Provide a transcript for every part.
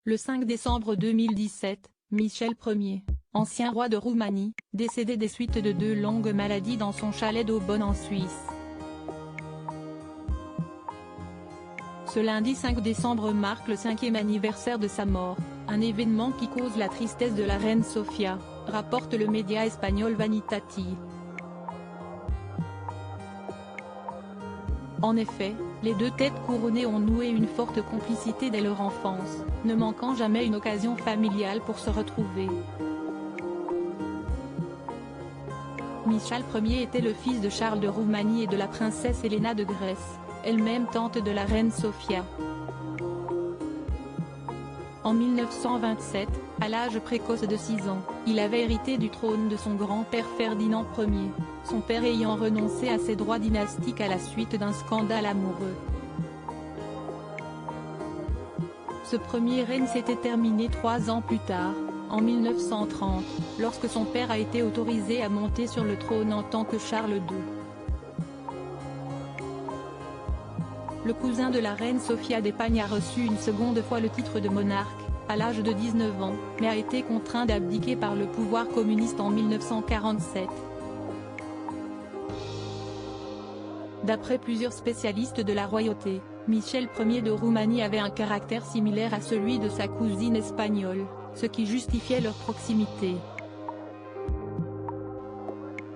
Le 5 décembre 2017, Michel Ier, ancien roi de Roumanie, décédé des suites de 2 longues maladies dans son chalet d'Aubonne en Suisse. Ce lundi 5 décembre marque le 5e anniversaire de sa mort, un événement qui cause la tristesse de la reine Sofia, rapporte le média espagnol Vanitati. En effet, les 2 têtes couronnées ont noué une forte complicité dès leur enfance, ne manquant jamais une occasion familiale pour se retrouver. Michel Ier était le fils de Charles de Roumanie et de la princesse Helena de Grèce, elle-même tante de la reine Sofia. En 1927, à l'âge précoce de 6 ans, il avait hérité du trône de son grand-père Ferdinand Ier, son père ayant renoncé à ses droits dynastiques à la suite d'un scandale amoureux. Ce premier règne s'était terminé 3 ans plus tard, en 1930, lorsque son père a été autorisé à monter sur le trône en tant que Charles II. Le cousin de la reine Sofia d'Espagne a reçu une seconde fois le titre de monarque, à l'âge de 19 ans, mais a été contraint d'abdiquer par le pouvoir communiste en 1947. D'après plusieurs spécialistes de la royauté, Michel Ier de Roumanie avait un caractère similaire à celui de sa cousine espagnole, ce qui justifiait leur proximité.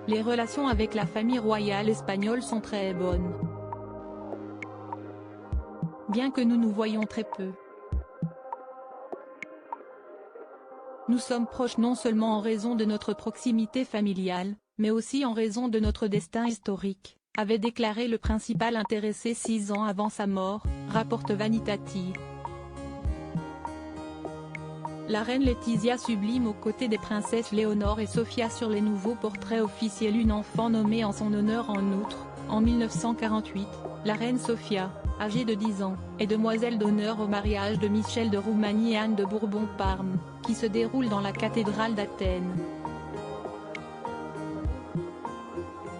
Les relations avec la famille royale espagnole sont très bonnes, bien que nous nous voyions très peu. Nous sommes proches non seulement en raison de notre proximité familiale, mais aussi en raison de notre destin historique, avait déclaré le principal intéressé 6 ans avant sa mort, rapporte Vanitati. La reine Laetitia sublime aux côtés des princesses Léonore et Sofia sur les nouveaux portraits officiels une enfant nommée en son honneur en outre, en 1948, la reine Sofia, âgée de 10 ans, est demoiselle d'honneur au mariage de Michel de Roumanie et Anne de Bourbon-Parme, qui se déroule dans la cathédrale d'Athènes.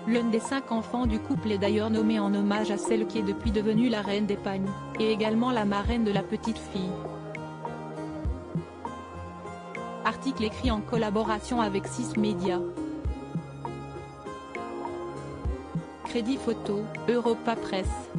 L'un des 5 enfants du couple est d'ailleurs nommé en hommage à celle qui est depuis devenue la reine d'Espagne, et également la marraine de la petite fille. Article écrit en collaboration avec 6 médias. Crédit photo, Europa Presse.